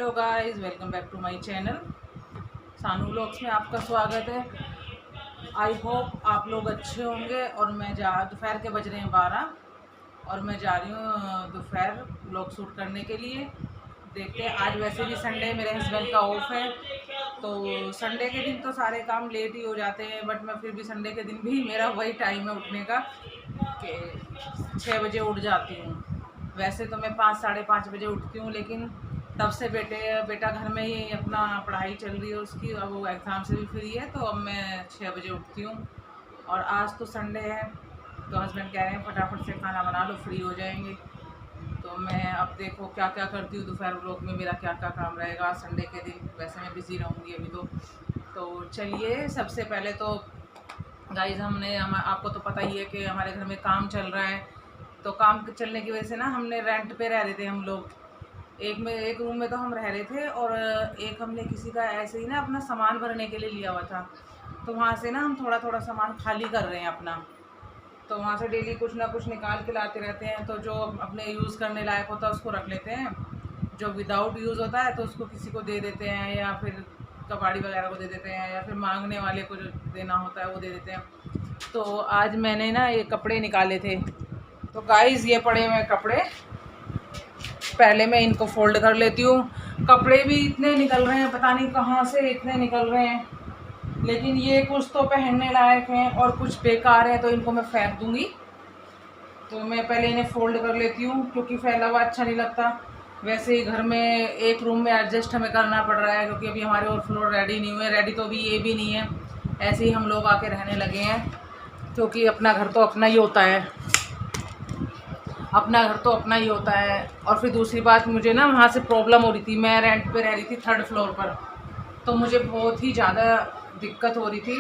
Hello guys, welcome back to my channel Sanu vlogs में आपका स्वागत है। आई होप आप लोग अच्छे होंगे। और मैं दोपहर के बज रहे हैं 12 और मैं जा रही हूँ दोपहर व्लॉग शूट करने के लिए। देखते हैं, आज वैसे भी संडे मेरे हस्बैंड का ऑफ है, तो संडे के दिन तो सारे काम लेट ही हो जाते हैं, बट मैं फिर भी संडे के दिन भी मेरा वही टाइम है उठने का कि 6 बजे उठ जाती हूँ। वैसे तो मैं 5 साढ़े 5 बजे उठती हूँ, लेकिन तब से बेटा घर में ही अपना पढ़ाई चल रही है उसकी, अब वो एग्ज़ाम से भी फ्री है, तो अब मैं 6 बजे उठती हूँ। और आज तो संडे है, तो हस्बैंड कह रहे हैं फटाफट से खाना बना लो, फ्री हो जाएंगे। तो मैं अब देखो क्या क्या करती हूँ, दोपहर व्लॉग में मेरा क्या क्या काम रहेगा संडे के दिन। वैसे मैं बिज़ी रहूँगी अभी तो चलिए सबसे पहले तो गाइस आपको तो पता ही है कि हमारे घर में काम चल रहा है। तो काम चलने की वजह से ना हमने रेंट पे रह रहे थे हम लोग। एक रूम में तो हम रह रहे थे, और एक हमने किसी का ऐसे ही ना अपना सामान भरने के लिए लिया हुआ था, तो वहाँ से ना हम थोड़ा थोड़ा सामान खाली कर रहे हैं अपना। तो वहाँ से डेली कुछ ना कुछ निकाल के लाते रहते हैं, तो जो अपने यूज़ करने लायक होता है उसको रख लेते हैं, जो विदाउट यूज़ होता है तो उसको किसी को दे देते हैं, या फिर कबाड़ी वगैरह को दे देते हैं, या फिर मांगने वाले को जो देना होता है वो दे देते हैं। तो आज मैंने ना ये कपड़े निकाले थे, तो गाइस ये पड़े हुए कपड़े, पहले मैं इनको फोल्ड कर लेती हूँ। कपड़े भी इतने निकल रहे हैं, पता नहीं कहाँ से इतने निकल रहे हैं, लेकिन ये कुछ तो पहनने लायक हैं और कुछ बेकार हैं, तो इनको मैं फेंक दूँगी। तो मैं पहले इन्हें फ़ोल्ड कर लेती हूँ, क्योंकि फैला हुआ अच्छा नहीं लगता। वैसे ही घर में एक रूम में एडजस्ट हमें करना पड़ रहा है, क्योंकि अभी हमारे और फ्लोर रेडी नहीं हुए। रेडी तो अभी ये भी नहीं है, ऐसे ही हम लोग आके रहने लगे हैं, क्योंकि अपना घर तो अपना ही होता है, अपना घर तो अपना ही होता है। और फिर दूसरी बात, मुझे ना वहाँ से प्रॉब्लम हो रही थी, मैं रेंट पे रह रही थी 3rd फ्लोर पर, तो मुझे बहुत ही ज़्यादा दिक्कत हो रही थी।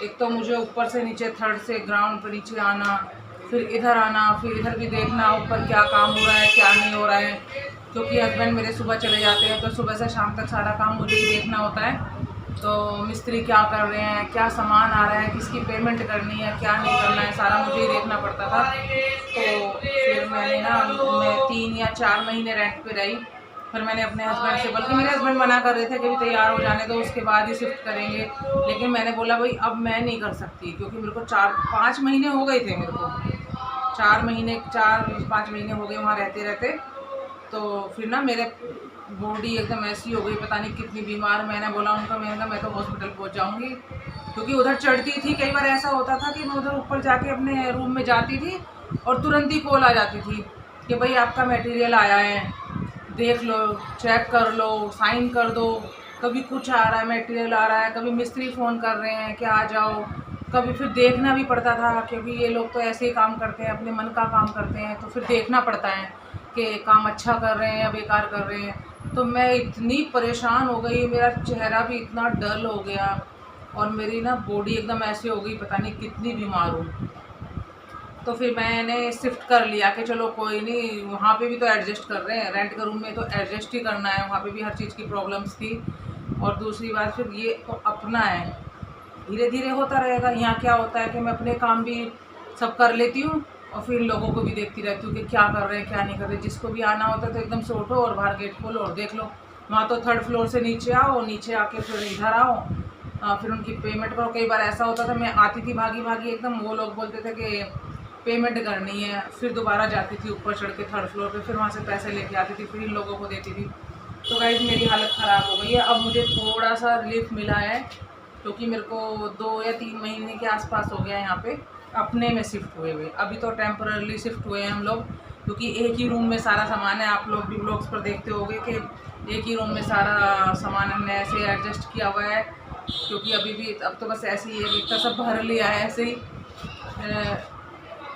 एक तो मुझे ऊपर से नीचे 3rd से ग्राउंड पर नीचे आना, फिर इधर आना, फिर इधर भी देखना ऊपर क्या काम हो रहा है क्या नहीं हो रहा है, क्योंकि हस्बैंड मेरे सुबह चले जाते हैं, तो सुबह से शाम तक सारा काम मुझे ही देखना होता है। तो मिस्त्री क्या कर रहे हैं, क्या सामान आ रहा है, किसकी पेमेंट करनी है, क्या नहीं करना है, सारा मुझे ही देखना पड़ता था। तो फिर मैं 3 या 4 महीने रेंट पे रही। फिर मैंने अपने हस्बैंड से, बल्कि मेरे हस्बैंड मना कर रहे थे कि भी तैयार हो जाने दो, उसके बाद ही शिफ्ट करेंगे, लेकिन मैंने बोला भाई अब मैं नहीं कर सकती, क्योंकि मेरे को 4-5 महीने हो गए थे, मेरे को 4-5 महीने हो गए वहाँ रहते रहते। तो फिर ना मेरे बॉडी एकदम ऐसी हो गई, पता नहीं कितनी बीमार। मैंने बोला मैं तो हॉस्पिटल पहुँच जाऊँगी, क्योंकि उधर चढ़ती थी, कई बार ऐसा होता था कि मैं उधर ऊपर जाके अपने रूम में जाती थी और तुरंत ही कॉल आ जाती थी कि भाई आपका मटेरियल आया है, देख लो, चेक कर लो, साइन कर दो। कभी कुछ आ रहा है, मटेरियल आ रहा है, कभी मिस्त्री फ़ोन कर रहे हैं कि आ जाओ, कभी फिर देखना भी पड़ता था, क्योंकि ये लोग तो ऐसे ही काम करते हैं, अपने मन का काम करते हैं, तो फिर देखना पड़ता है कि काम अच्छा कर रहे हैं या बेकार कर रहे हैं। तो मैं इतनी परेशान हो गई, मेरा चेहरा भी इतना डल हो गया, और मेरी ना बॉडी एकदम ऐसे हो गई, पता नहीं कितनी बीमार हूँ। तो फिर मैंने शिफ्ट कर लिया कि चलो कोई नहीं, वहाँ पे भी तो एडजस्ट कर रहे हैं, रेंट के रूम में तो एडजस्ट ही करना है, वहाँ पे भी हर चीज़ की प्रॉब्लम्स थी। और दूसरी बात, फिर ये तो अपना है, धीरे धीरे होता रहेगा। यहाँ क्या होता है कि मैं अपने काम भी सब कर लेती हूँ, और फिर लोगों को भी देखती रहती हूँ कि क्या कर रहे हैं क्या नहीं कर रहे। जिसको भी आना होता है तो एकदम से उठो और बाहर गेट खोलो और देख लो। वहाँ तो 3rd फ्लोर से नीचे आओ, नीचे आके फिर इधर आओ, फिर उनकी पेमेंट करो। कई बार ऐसा होता था मैं आती थी भागी भागी एकदम, वो लोग बोलते थे कि पेमेंट करनी है, फिर दोबारा जाती थी ऊपर चढ़ के 3rd फ्लोर पे, फिर वहाँ से पैसे लेके आती थी, फिर इन लोगों को देती थी। तो गाइस मेरी हालत ख़राब हो गई है। अब मुझे थोड़ा सा रिलीफ मिला है, क्योंकि मेरे को 2 या 3 महीने के आसपास हो गया है यहाँ पे अपने में शिफ्ट हुए हुए। अभी तो टेम्पररी शिफ्ट हुए हैं हम लोग, क्योंकि एक ही रूम में सारा सामान है। आप लोग भी ब्लॉग्स पर देखते होंगे कि एक ही रूम में सारा सामान हमने ऐसे एडजस्ट किया हुआ है, क्योंकि अभी भी अब तो बस ऐसे ही है, इतना सब भर लिया है, ऐसे ही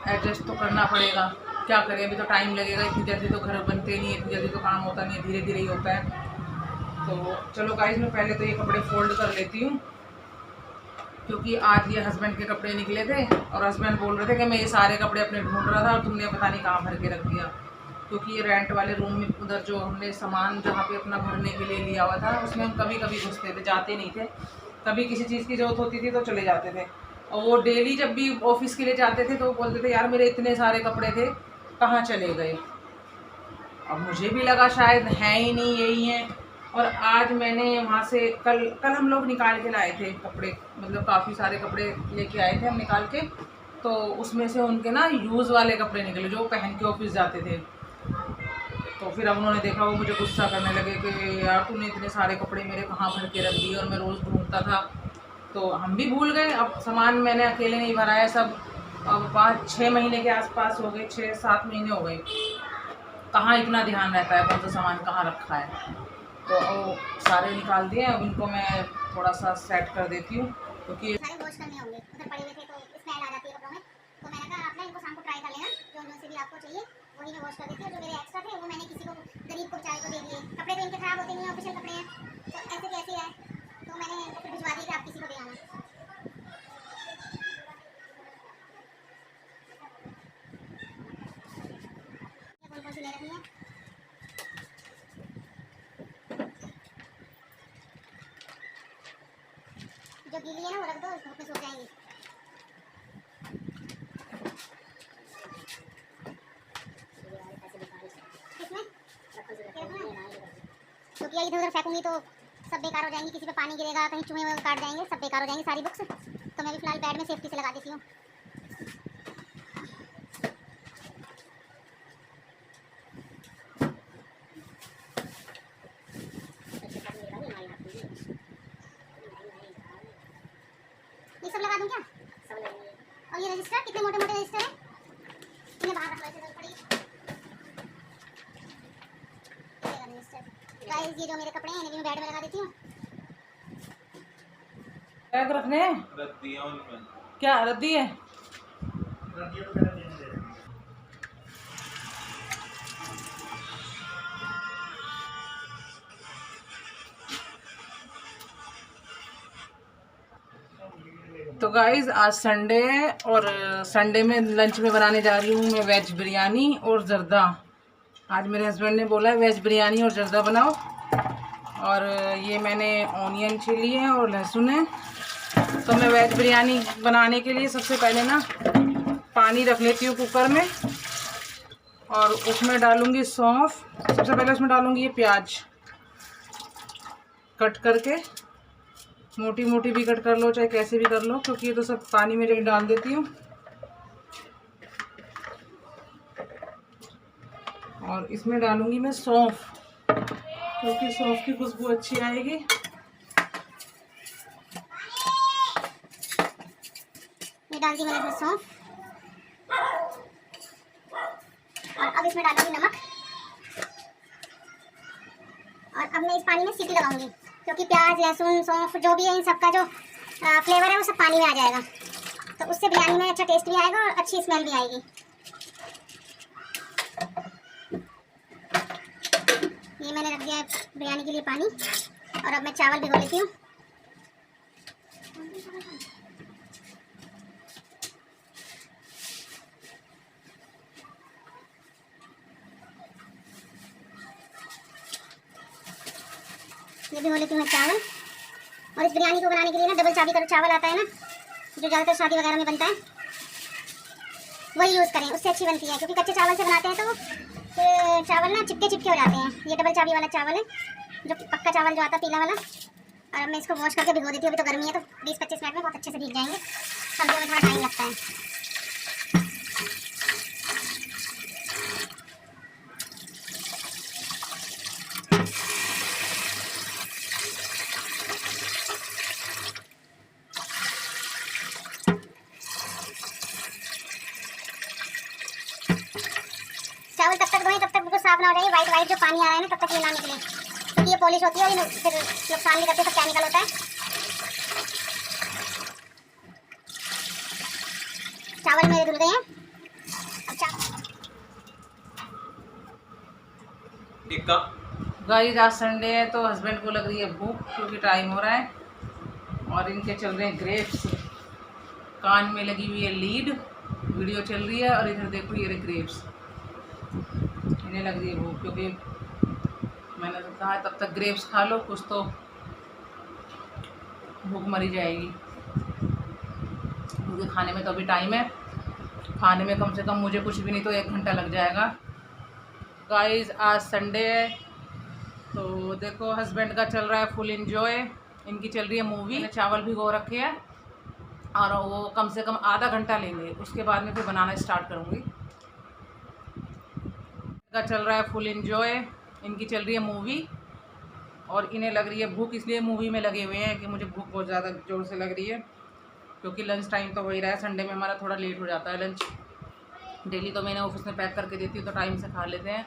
एडजस्ट तो करना पड़ेगा, क्या करें, अभी तो टाइम लगेगा, इतनी जल्दी तो घर बनते नहीं है, इतनी जल्दी तो काम होता नहीं है, धीरे धीरे ही होता है। तो चलो गाइस, मैं पहले तो ये कपड़े फोल्ड कर लेती हूँ, क्योंकि आज ये हस्बैंड के कपड़े निकले थे, और हस्बैंड बोल रहे थे कि मैं ये सारे कपड़े अपने ढूंढ रहा था और तुमने पता नहीं कहाँ भर के रख दिया। क्योंकि ये रेंट वाले रूम में उधर जो हमने सामान जहाँ पे अपना भरने के लिए लिया हुआ था, उसमें हम कभी कभी घुसते थे, जाते नहीं थे। कभी किसी चीज़ की ज़रूरत होती थी तो चले जाते थे, और वो डेली जब भी ऑफिस के लिए जाते थे तो वो बोलते थे यार मेरे इतने सारे कपड़े थे, कहाँ चले गए। अब मुझे भी लगा शायद है ही नहीं, यही हैं, और आज मैंने वहाँ से कल हम लोग निकाल के लाए थे कपड़े, मतलब काफ़ी सारे कपड़े लेके आए थे हम निकाल के। तो उसमें से उनके ना यूज़ वाले कपड़े निकले जो पहन के ऑफिस जाते थे। तो फिर अब उन्होंने देखा, वो मुझे गुस्सा करने लगे कि यार तूने इतने सारे कपड़े मेरे कहाँ भर के रख दिए, और मैं रोज़ ढूंढता था। तो हम भी भूल गए, अब सामान मैंने अकेले नहीं भरा है सब। अब 5-6 महीने के आसपास हो गए, 6-7 महीने हो गए। कहाँ इतना ध्यान रहता है कौन सा सामान कहाँ रखा है। तो वो सारे निकाल दिए, अब इनको मैं थोड़ा सा सेट कर देती हूँ क्योंकि सारे वॉश करने होंगे, उधर पड़े हुए थे तो स्मेल आ जाती है कपड़ों में। तो मैंने कहा आप ना इनको शाम को ट्राई कर लेना, जो से भी आपको चाहिए वही मैं वॉश कर देती हूँ। जो मेरे एक्स्ट्रा थे वो मैंने किसी को, गरीब को, बेचारे को दे दिए। कपड़े तो इनके खराब होते नहीं, ऑफिशियल कपड़े हैं तो ऐसे के ऐसे है, तो मैंने इनको फिर भिजवा दिया कि आप किसी को दे आना। कौन कौन सी ले रखनी है, जो गीली है ना वो रख दो, धूप में सूख जाएंगी। क्योंकि इधर उधर फेंकूंगी तो सब बेकार हो जाएंगी, किसी पे पानी गिरेगा, कहीं चूहे में काट जाएंगे, सब बेकार हो जाएंगी सारी बुक्स। तो मैं भी फिलहाल बैग में सेफ्टी से लगा देती हूँ। ये सब लगा दूँ क्या? सब लगेंगे। और ये रजिस्टर कितने मोटे मोटे रजिस्टर है, इन्हें बाहर रख लो, जरूरत पड़ेगी। गाइस ये जो मेरे कपड़े हैं इन्हें भी मैं बैग में लगा देती हूँ। बैग रखने रद्दी है उनमें। क्या रद्दी है? तो गाइज़ आज संडे है और संडे में लंच में बनाने जा रही हूँ मैं वेज बिरयानी और जर्दा। आज मेरे हस्बैंड ने बोला है वेज बिरयानी और जर्दा बनाओ। और ये मैंने ऑनियन चिली है और लहसुन है। तो मैं वेज बिरयानी बनाने के लिए सबसे पहले ना पानी रख लेती हूँ कुकर में, और उसमें डालूँगी सौंफ। सबसे पहले उसमें डालूँगी ये प्याज कट करके, मोटी मोटी भी कट कर लो चाहे कैसे भी कर लो, क्योंकि ये तो सब पानी में डाल देती हूँ। और इसमें डालूंगी मैं सौंफ, क्योंकि सौंफ की खुशबू अच्छी आएगी। ये डाल दी मैंने इसमें सौंफ, और अब इसमें डालूंगी नमक। और अब मैं इस पानी में सीटी लगाऊंगी, क्योंकि प्याज लहसुन सौंफ जो भी है इन सबका जो फ्लेवर है वो सब पानी में आ जाएगा। तो उससे बिरयानी में अच्छा टेस्ट भी आएगा और अच्छी स्मेल भी आएगी। ये मैंने रख दिया है बिरयानी के लिए पानी, और अब मैं चावल भिगो लेती हूँ। ये भिगो लेती हूँ मैं चावल। और इस बिरयानी को बनाने के लिए ना डबल चाबी का चावल आता है ना, जो ज़्यादातर शादी वगैरह में बनता है, वही यूज़ करें, उससे अच्छी बनती है। क्योंकि कच्चे चावल से बनाते हैं तो चावल ना चिपके चिपके हो जाते हैं। ये डबल चाबी वाला चावल है, जो पक्का चावल जो आता है पीला वाला। और अब मैं इसको वॉश करके भिगो देती हूँ। अभी तो गर्मी है तो 20-25 मिनट में बहुत अच्छे से भीग जाएंगे। सब्जियों में थोड़ा टाइम लगता है। चावल तब तक धोएं तब तक बिल्कुल साफ ना हो जाए, वाइट वाइट जो पानी आ रहा है ना तब तक ये ना निकले, क्योंकि ये पॉलिश होती है और ये फिर नुकसान भी करती है, सब केमिकल होता है। चावल मेरे धुल गए हैं। गाइस आज संडे है तो हस्बैंड को लग रही है भूख, क्योंकि टाइम हो रहा है। और इनके चल रहे हैं ग्रेप्स, कान में लगी हुई है लीड, वीडियो चल रही है। और इधर देखो ये ग्रेप्स, इन्हें लग रही है भूख, क्योंकि मैंने तो कहा तब तक ग्रेप्स खा लो, कुछ तो भूख मरी जाएगी। क्योंकि खाने में तो अभी टाइम है, खाने में कम से कम मुझे कुछ भी नहीं तो 1 घंटा लग जाएगा। गाइस आज संडे है तो तो देखो हस्बैंड का चल रहा है फुल एंजॉय, इनकी चल रही है मूवी। मैंने चावल भिगो रखे हैं और वो कम से कम आधा घंटा लेंगे, उसके बाद में फिर बनाना स्टार्ट करूँगी। का चल रहा है फुल एंजॉय, इनकी चल रही है मूवी और इन्हें लग रही है भूख, इसलिए मूवी में लगे हुए हैं कि मुझे भूख बहुत ज़्यादा ज़ोर से लग रही है, क्योंकि लंच टाइम तो हो ही रहा है। संडे में हमारा थोड़ा लेट हो जाता है लंच। डेली तो मैंने ऑफिस में पैक करके देती हूँ तो टाइम से खा लेते हैं,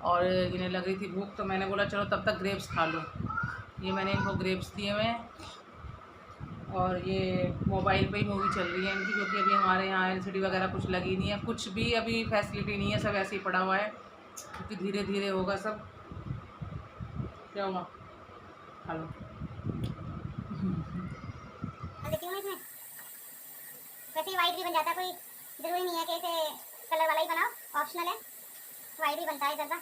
और इन्हें लग रही थी भूख तो मैंने बोला चलो तब तक ग्रेप्स खा लो। ये मैंने इनको ग्रेप्स दिए हुए हैं और ये मोबाइल पे ही मूवी चल रही है इनकी, क्योंकि अभी हमारे यहाँ एलसीडी वगैरह कुछ लगी नहीं है, कुछ भी अभी फैसिलिटी नहीं है, सब ऐसे ही पड़ा हुआ है, क्योंकि धीरे धीरे होगा सब। क्या हुआ? हेलो देती हूँ इसमें वैसे ही वाइट भी बन जाता है, कोई ज़रूरी नहीं है कि इसे कलर वाला ही बनाओ, ऑप्शनल है, वाइट भी बनता है ज़्यादा।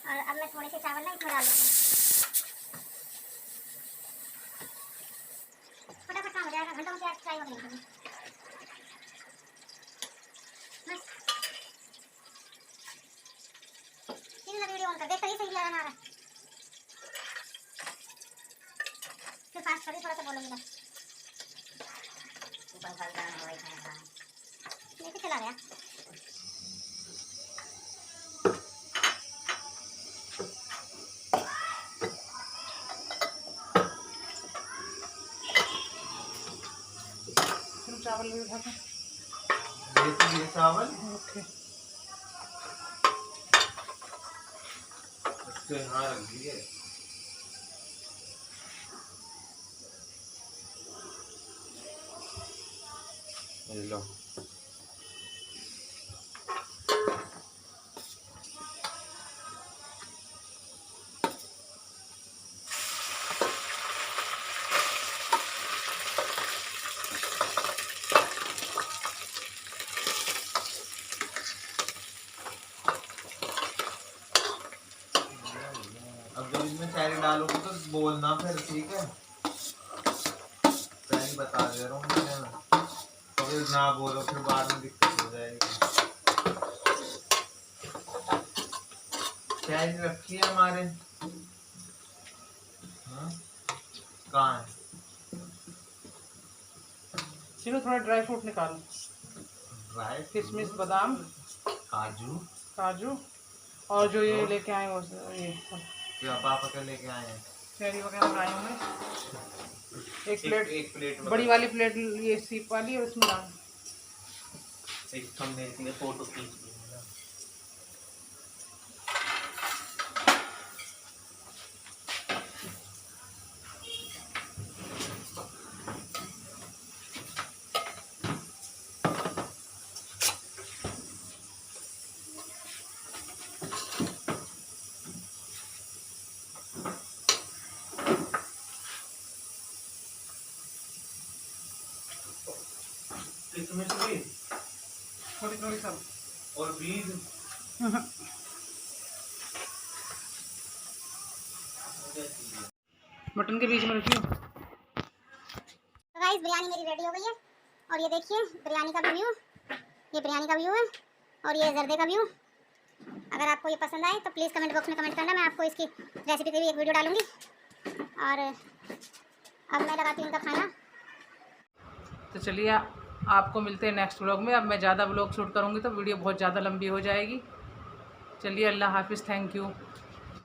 और अब मैं थोड़े से चावल ना इसमें डाल देती हूँ, फटाफट काम हो जाएगा, घंटों से फ्राई हो गई है। वीडियो ऑन कर देख, सही सही लगा ना, फिर फास्ट कर थोड़ा सा बोलूँगी बस। लेके चला गया। चावल भी उठा ये चावल ओके। इसको यहाँ रख दिए। ये लो। अब जब इसमें चाय डालोगे तो बोलना फिर, ठीक है? पहले बता दे रहा हूँ मैं, तो फिर ना बोलो फिर बाद में दिक्कत हो जाएगी। चाय रखी है हमारे, हाँ कहाँ है? चलो थोड़ा ड्राई फ्रूट निकालो, ड्राई किशमिश, बादाम, काजू काजू, और जो ये लेके आए वो ये क्या पापा क्या लेके आए हैं? चेरी वगैरह लाए होंगे। एक प्लेट बड़ी वाली प्लेट, ये सीप वाली है, उसमें डाल। एक थंबनेल के लिए फोटो खींच ली। इसमें से भी थोड़ी थोड़ी सब और बीज मटन के बीच में रखी हूँ। तो गाइस बिरयानी मेरी रेडी हो गई है, और ये देखिए बिरयानी का व्यू, ये बिरयानी का व्यू है और ये जर्दे का व्यू। अगर आपको ये पसंद आए तो प्लीज़ कमेंट बॉक्स में कमेंट करना, मैं आपको इसकी रेसिपी की भी एक वीडियो डालूंगी। और अब मैं लगाती हूँ इनका खाना। तो चलिए आपको मिलते हैं नेक्स्ट व्लॉग में। अब मैं ज़्यादा व्लॉग शूट करूँगी तो वीडियो बहुत ज़्यादा लंबी हो जाएगी। चलिए अल्लाह हाफिज़, थैंक यू।